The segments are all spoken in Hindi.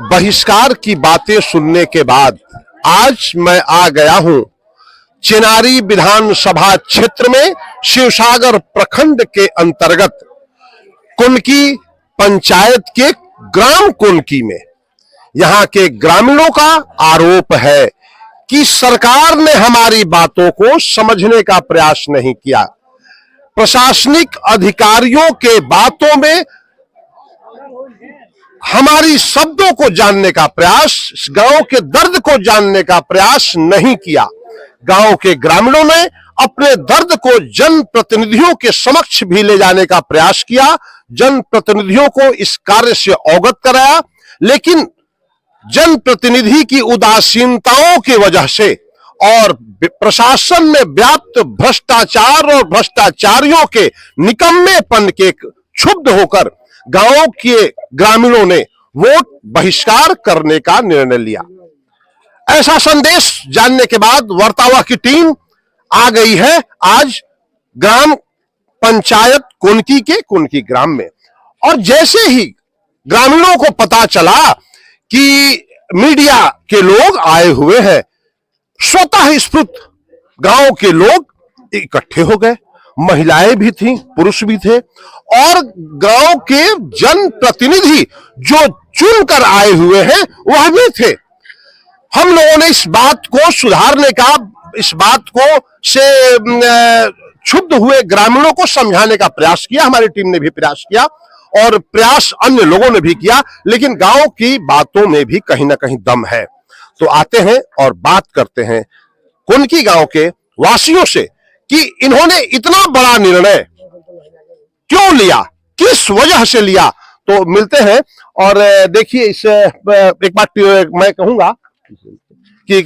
बहिष्कार की बातें सुनने के बाद आज मैं आ गया हूं चिनारी विधानसभा क्षेत्र में शिवसागर प्रखंड के अंतर्गत कुनकी पंचायत के ग्राम कुनकी में। यहां के ग्रामीणों का आरोप है कि सरकार ने हमारी बातों को समझने का प्रयास नहीं किया। प्रशासनिक अधिकारियों के बातों में हमारी शब्दों को जानने का प्रयास, गांव के दर्द को जानने का प्रयास नहीं किया। गांव के ग्रामीणों ने अपने दर्द को जनप्रतिनिधियों के समक्ष भी ले जाने का प्रयास किया, जनप्रतिनिधियों को इस कार्य से अवगत कराया, लेकिन जनप्रतिनिधि की उदासीनताओं की वजह से और प्रशासन में व्याप्त भ्रष्टाचार और भ्रष्टाचारियों के निकम्मेपन के क्षुब्ध होकर गांव के ग्रामीणों ने वोट बहिष्कार करने का निर्णय लिया। ऐसा संदेश जानने के बाद वर्तावा की टीम आ गई है आज ग्राम पंचायत कुनकी के कुनकी ग्राम में। और जैसे ही ग्रामीणों को पता चला कि मीडिया के लोग आए हुए हैं, स्वतः स्फूर्त गांव के लोग इकट्ठे हो गए। महिलाएं भी थीं, पुरुष भी थे और गांव के जनप्रतिनिधि जो चुनकर आए हुए हैं वह भी थे। हम लोगों ने इस बात को सुधारने का, इस बात को से क्षुब्ध हुए ग्रामीणों को समझाने का प्रयास किया। हमारी टीम ने भी प्रयास किया और प्रयास अन्य लोगों ने भी किया, लेकिन गांव की बातों में भी कहीं ना कहीं दम है। तो आते हैं और बात करते हैं कुनकी गांव के वासियों से कि इन्होंने इतना बड़ा निर्णय क्यों लिया, किस वजह से लिया। तो मिलते हैं और देखिए इस एक बात मैं कहूंगा कि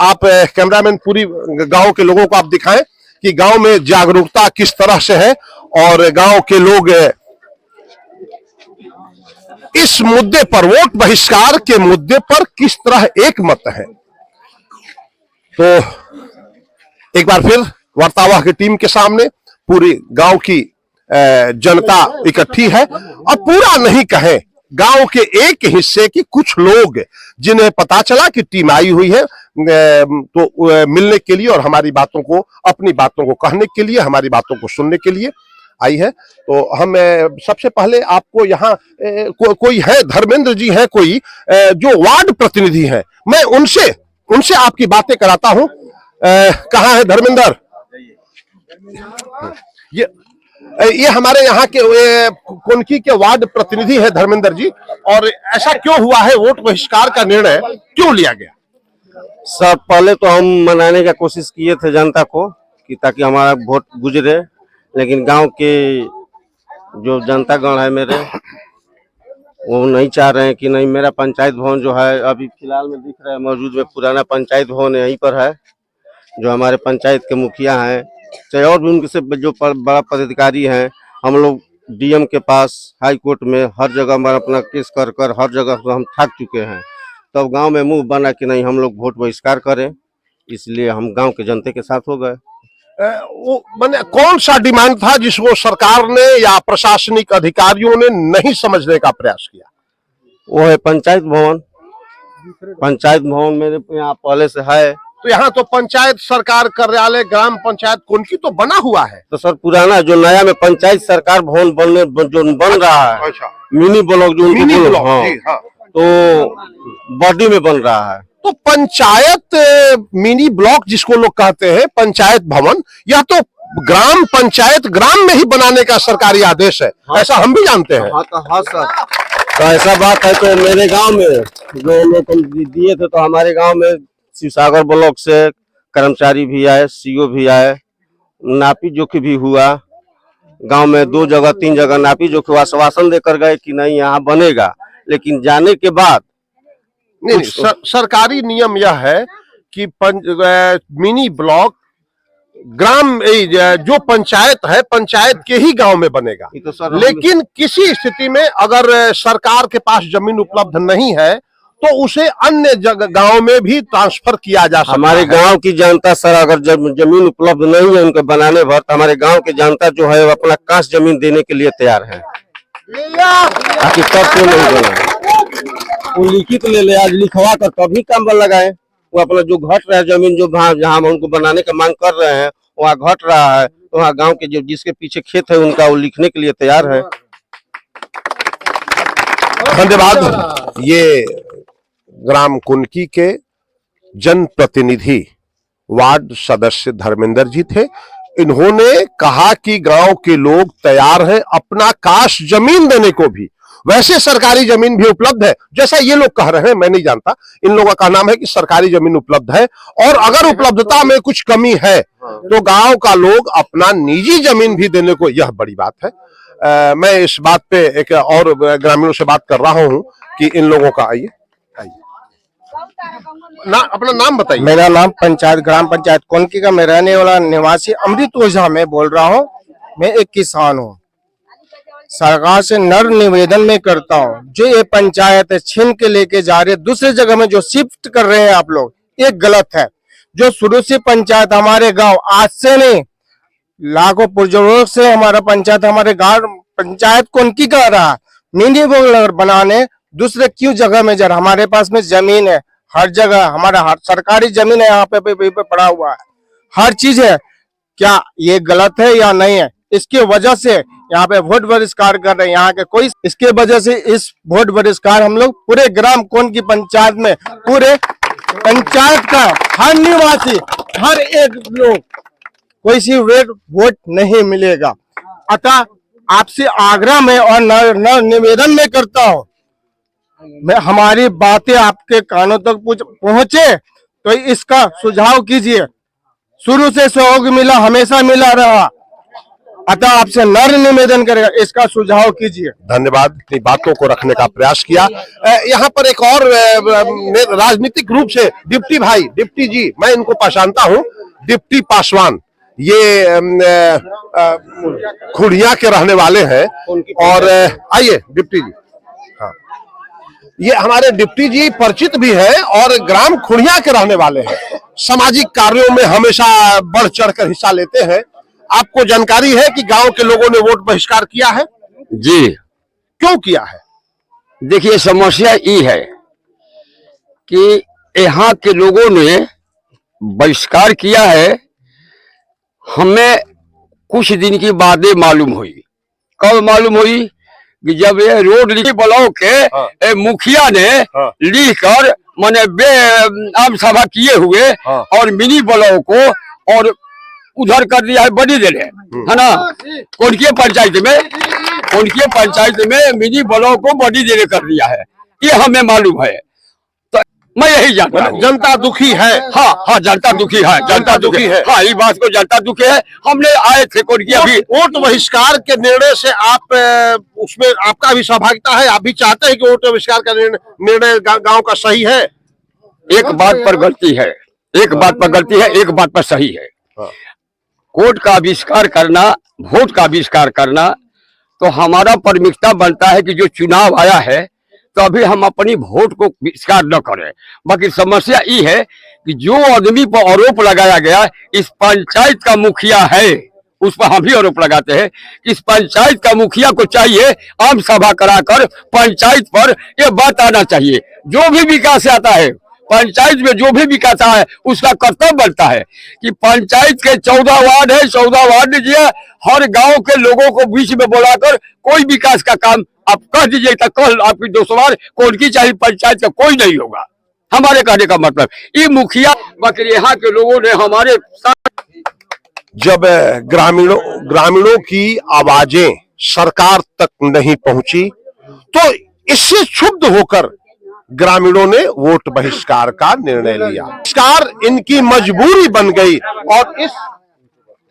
आप कैमरामैन पूरी गांव के लोगों को आप दिखाएं कि गांव में जागरूकता किस तरह से है और गांव के लोग इस मुद्दे पर, वोट बहिष्कार के मुद्दे पर किस तरह एक मत है। तो एक बार फिर वर्तावा की टीम के सामने पूरी गांव की जनता इकट्ठी है और पूरा नहीं कहें, गांव के एक हिस्से की कुछ लोग जिन्हें पता चला कि टीम आई हुई है तो मिलने के लिए और हमारी बातों को, अपनी बातों को कहने के लिए, हमारी बातों को सुनने के लिए आई है। तो हम सबसे पहले आपको यहाँ कोई है, धर्मेंद्र जी है कोई जो वार्ड प्रतिनिधि है, मैं उनसे आपकी बातें कराता हूँ। कहाँ है धर्मेंद्र? ये हमारे यहाँ के कुनकी के वार्ड प्रतिनिधि है धर्मेंद्र जी। और ऐसा क्यों हुआ है, वोट बहिष्कार का निर्णय क्यों लिया गया? सर पहले तो हम मनाने का कोशिश किए थे जनता को कि ताकि हमारा वोट गुजरे, लेकिन गांव के जो जनता गण है मेरे, वो नहीं चाह रहे हैं कि नहीं, मेरा पंचायत भवन जो है अभी फिलहाल में दिख रहा है मौजूद में पुराना पंचायत भवन यहीं पर है। जो हमारे पंचायत के मुखिया हैं, चाहे और भी उनके से जो बड़ा पदाधिकारी हैं, हम लोग डीएम के पास, हाई कोर्ट में, हर जगह में अपना केस कर कर हर जगह हम थक चुके हैं। तब गांव में मुंह बना कि नहीं हम लोग वोट बहिष्कार करें, इसलिए हम गांव के जनता के साथ हो गए। वो मैंने कौन सा डिमांड था जिसको सरकार ने या प्रशासनिक अधिकारियों ने नहीं समझने का प्रयास किया? वो है पंचायत भवन। पंचायत भवन मेरे यहाँ पहले से है, तो यहाँ तो पंचायत सरकार कार्यालय ग्राम पंचायत कुनकी तो बना हुआ है। तो सर पुराना जो नया में पंचायत सरकार भवन बन रहा है, मिनी ब्लॉक जो मिनी ब्लॉक, हाँ, तो बॉडी में बन रहा है। तो पंचायत मिनी ब्लॉक जिसको लोग कहते हैं पंचायत भवन, यह तो ग्राम पंचायत ग्राम में ही बनाने का सरकारी आदेश है। हाँ, ऐसा हम भी जानते हैं। हाँ सर, तो ऐसा बात है। तो मेरे गांव में जो लोग दिए थे, तो हमारे गांव में शिवसागर ब्लॉक से कर्मचारी भी आए, सीओ भी आए, नापी जोखी भी हुआ। गांव में 2 जगह 3 जगह नापी जोखी आश्वासन देकर गए कि नहीं यहाँ बनेगा, लेकिन जाने के बाद नहीं, सरकारी नियम यह है कि मिनी ब्लॉक ग्राम जो पंचायत है, पंचायत के ही गांव में बनेगा। तो लेकिन किसी स्थिति में अगर सरकार के पास जमीन उपलब्ध नहीं है तो उसे अन्य गांव में भी ट्रांसफर किया जा सकता है। हमारे गांव की जनता सर, अगर जमीन उपलब्ध नहीं है उनके बनाने भर, तो हमारे गांव की जनता जो है अपना काश जमीन देने के लिए तैयार है, ताकि तब क्यों नहीं बना। वो लिखित ले ले, आज लिखवा कर तभी काम पर लगाए। वो अपना जो घट रहा है जमीन, जो जहाँ हम उनको बनाने का मांग कर रहे हैं वहाँ घट रहा है, तो वहाँ गाँव के जो जिसके पीछे खेत है उनका वो लिखने के लिए तैयार है। धन्यवाद। ये ग्राम कुनकी के जनप्रतिनिधि वार्ड सदस्य धर्मेंद्र जी थे। इन्होंने कहा कि गांव के लोग तैयार हैं अपना काश जमीन देने को भी। वैसे सरकारी जमीन भी उपलब्ध है, जैसा ये लोग कह रहे हैं, मैं नहीं जानता। इन लोगों का नाम है कि सरकारी जमीन उपलब्ध है, और अगर उपलब्धता में कुछ कमी है तो गांव का लोग अपना निजी जमीन भी देने को, यह बड़ी बात है। मैं इस बात पे एक और ग्रामीणों से बात कर रहा हूं कि इन लोगों का, आइए अपना नाम बताइए। मेरा नाम ग्राम पंचायत कोनकी का मैं रहने वाला निवासी अमृत ओझा मैं बोल रहा हूँ। मैं एक किसान हूँ। सरकार से नर निवेदन में करता हूँ, जो ये पंचायत छीन के लेके जा रहे दूसरे जगह में जो शिफ्ट कर रहे हैं आप लोग, ये गलत है। जो शुरू से पंचायत हमारे गांव, आज से नहीं लाखों पुरजों से हमारा पंचायत, हमारे गांव पंचायत कोनकी का रहा, मिनी बोल बनाने दूसरे क्यों जगह में जा रहा। हमारे पास में जमीन है, हर जगह हमारा सरकारी जमीन है, यहाँ पे पड़ा हुआ है, हर चीज है। क्या ये गलत है या नहीं है? इसकी वजह से यहाँ पे वोट बहिष्कार कर रहे हैं यहाँ के कोई, इसके वजह से इस वोट बहिष्कार हम लोग पूरे ग्राम कोनकी पंचायत में, पूरे पंचायत का हर निवासी, हर एक लोग, कोई सी वोट नहीं मिलेगा। अतः आपसे आग्रह में और निवेदन में करता हूँ, मैं हमारी बातें आपके कानों तक पहुंचे तो इसका सुझाव कीजिए। शुरू से सहयोग मिला, हमेशा मिला रहा, अतः आपसे नर निवेदन करेगा, इसका सुझाव कीजिए। धन्यवाद। अपनी बातों को रखने का प्रयास किया। यहाँ पर एक और राजनीतिक रूप से डिप्टी जी, मैं इनको पहचानता हूँ, डिप्टी पासवान, ये खुड़िया के रहने वाले हैं। और आइए डिप्टी जी, हाँ, ये हमारे डिप्टी जी परिचित भी है और ग्राम खुड़िया के रहने वाले हैं। सामाजिक कार्यों में हमेशा बढ़ चढ़कर हिस्सा लेते हैं। आपको जानकारी है कि गांव के लोगों ने वोट बहिष्कार किया है? जी। क्यों किया है? देखिए, समस्या ये है कि यहाँ के लोगों ने बहिष्कार किया है। हमें कुछ दिन की बातें मालूम हुई। कब मालूम हुई? कि जब ये रोड ब्लॉक के मुखिया ने लिखकर माने आम सभा किए हुए और मिनी ब्लॉक को और उधर कर दिया है, बड़ी दे रहे है ना, कोनकी पंचायत में मिनी ब्लॉक को बड़ी दे कर दिया है, ये हमें मालूम है। तो मैं यही जानता हूँ, जनता दुखी है। हाँ, जनता दुखी है, जनता दुखी है। हाँ, ये बात को जनता दुखी है। हमने आए थे कोनकी, अभी वोट बहिष्कार के निर्णय से आप उसमें आपका भी सहभागिता है? आप भी चाहते हैं कि वोट बहिष्कार का निर्णय गांव का सही है? एक बात पर गलती है, एक बात पर गलती है, एक बात पर सही है। कोर्ट का आविष्कार करना, वोट का आविष्कार करना, तो हमारा प्राथमिकता बनता है कि जो चुनाव आया है तो अभी हम अपनी वोट को बहिष्कार न करें। बाकी समस्या ये है कि जो आदमी पर आरोप लगाया गया, इस पंचायत का मुखिया है, उस पर हम भी आरोप लगाते हैं कि इस पंचायत का मुखिया को चाहिए आम सभा कराकर पंचायत पर यह बात आना चाहिए। जो भी विकास आता है पंचायत में, जो भी विकास है उसका कर्तव्य बनता है कि पंचायत के 14 वार्ड है, 14 वार्ड दीजिए, हर गांव के लोगों को बीच में बुलाकर कोई विकास का काम आप कर दीजिए। तो कल आपकी 200 वार्ड कोनकी चाहे पंचायत का कोई नहीं होगा। हमारे कहने का मतलब ये मुखिया, बाकी यहाँ के लोगों ने हमारे साथ, जब ग्रामीणों की आवाजें सरकार तक नहीं पहुंची तो इससे क्षुब्ध होकर ग्रामीणों ने वोट बहिष्कार का निर्णय लिया। बहिष्कार इनकी मजबूरी बन गई और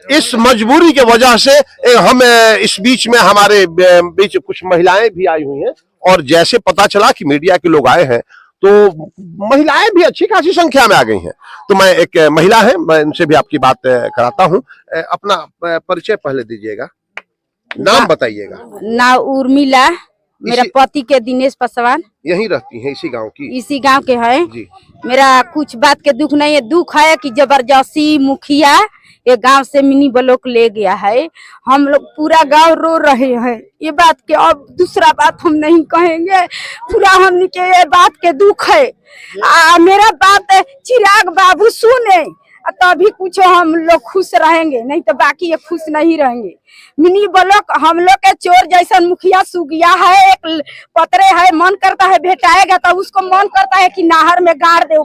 इस मजबूरी के वजह से हम इस बीच में हमारे बीच कुछ महिलाएं भी आई हुई हैं और जैसे पता चला कि मीडिया के लोग आए हैं तो महिलाएं भी अच्छी खासी संख्या में आ गई हैं। तो मैं एक महिला है, मैं इनसे भी आपकी बात कराता हूं। अपना परिचय पहले दीजिएगा, नाम बताइएगा। नाम उर्मिला, मेरा पति के दिनेश पासवान। यहीं रहती हैं, इसी गांव की? इसी गांव के हैं जी। मेरा कुछ बात के दुख नहीं है, दुख है कि जबरदस्ती मुखिया ये गांव से मिनी ब्लॉक ले गया है। हम लोग पूरा गांव रो रहे हैं ये बात के। अब दूसरा बात हम नहीं कहेंगे, पूरा हमने के ये बात के दुख है। मेरा बात चिराग बाबू सुने तभी कुछ हम लोग खुश रहेंगे, नहीं तो बाकी ये खुश नहीं रहेंगे। मिनी ब्लॉक हम लोग के चोर जैसा मुखिया सुगिया है, एक पतरे है, मन करता है भेटाएगा तो उसको मन करता है कि नहर में गाड़ दे,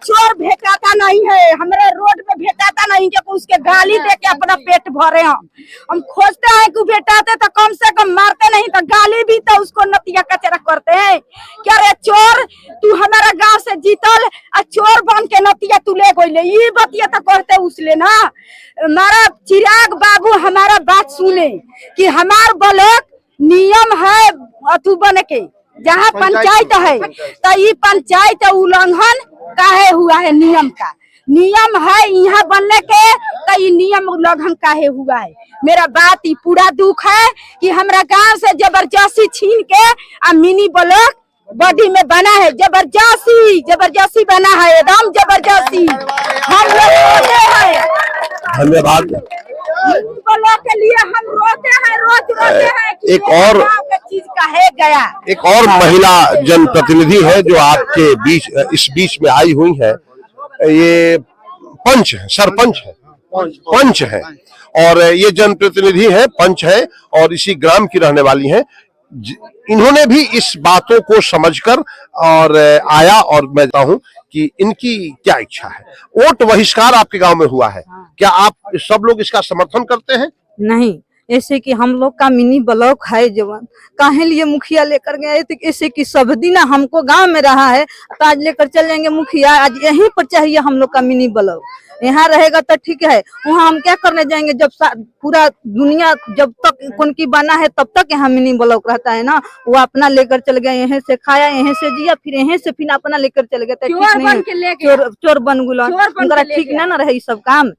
चोर भेटाता नहीं है, हमारे रोड पे भेटाता नहीं कि उसके गाली दे के अपना पेट भरे। हम खोजते हैं कि भेटाते तो कम से कम मारते नहीं तो गाली भी तो उसको नतिया कचरा करते हैं। क्या रे चोर, तू हमारा गांव से जीतल आ चोर बन के नतिया तू ले गई, ये बतिया तो करते उसले ना। हमारा चिराग बाबू हमारा बात सुने कि हमार ब्लॉक नियम है अथु बन के, जहाँ पंचायत है तो ये पंचायत उल्लंघन काहे हुआ है, नियम का नियम है यहाँ बनने के तो ये नियम उल्लंघन काहे हुआ है। मेरा बात ये पूरा दुख है कि हमारा गांव से जबरदस्ती छीन के मिनी ब्लॉक बॉडी में बना है, जबरदस्ती बना है, एकदम जबरदस्ती। हम लोग रोते हैं, धन्यवाद। ब्लॉक के लिए हम रोते हैं, रोते हैं कि एक और चीज कहे गया। एक और महिला जनप्रतिनिधि है जो आपके बीच इस बीच में आई हुई है, ये पंच है, सरपंच है, पंच है और ये जनप्रतिनिधि है, पंच है और इसी ग्राम की रहने वाली हैं। इन्होंने भी इस बातों को समझकर और आया और मैं कहता हूं कि इनकी क्या इच्छा है। वोट बहिष्कार आपके गांव में हुआ है, क्या आप सब लोग इसका समर्थन करते हैं? नहीं, ऐसे कि हम लोग का मिनी ब्लॉक है जवान, काहे लिए मुखिया लेकर गए थे, ऐसे कि सब दिन हमको गांव में रहा है तो आज लेकर चल जाएंगे मुखिया, आज यहीं पर चाहिए हम लोग का मिनी ब्लॉक। यहाँ रहेगा तो ठीक है, वहाँ हम क्या करने जाएंगे जब पूरा दुनिया जब तक उनकी बना है तब तक यहाँ मिनी ब्लॉक रहता है ना। वो अपना लेकर चल गए, यहीं से खाया, यहीं से जिया, फिर यहीं से फिर अपना लेकर चल गए, चोर बन गुला, उनका ठीक ना रहे सब काम।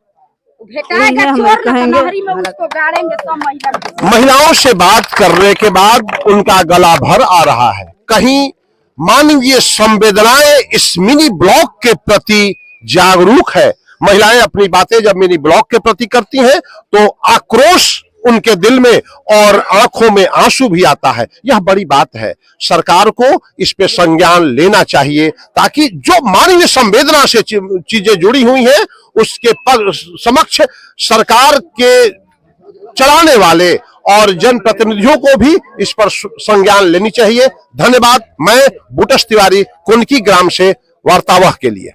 महिलाओं से बात करने के बाद उनका गला भर आ रहा है, कहीं मानवीय संवेदनाएं इस मिनी ब्लॉक के प्रति जागरूक है। महिलाएं अपनी बातें जब मिनी ब्लॉक के प्रति करती हैं तो आक्रोश उनके दिल में और आंखों में आंसू भी आता है। यह बड़ी बात है, सरकार को इस पे संज्ञान लेना चाहिए ताकि जो मानवीय संवेदना से चीजें जुड़ी हुई हैं उसके समक्ष सरकार के चलाने वाले और जनप्रतिनिधियों को भी इस पर संज्ञान लेनी चाहिए। धन्यवाद। मैं बुटस तिवारी, कुनकी ग्राम से वार्तावाह के लिए।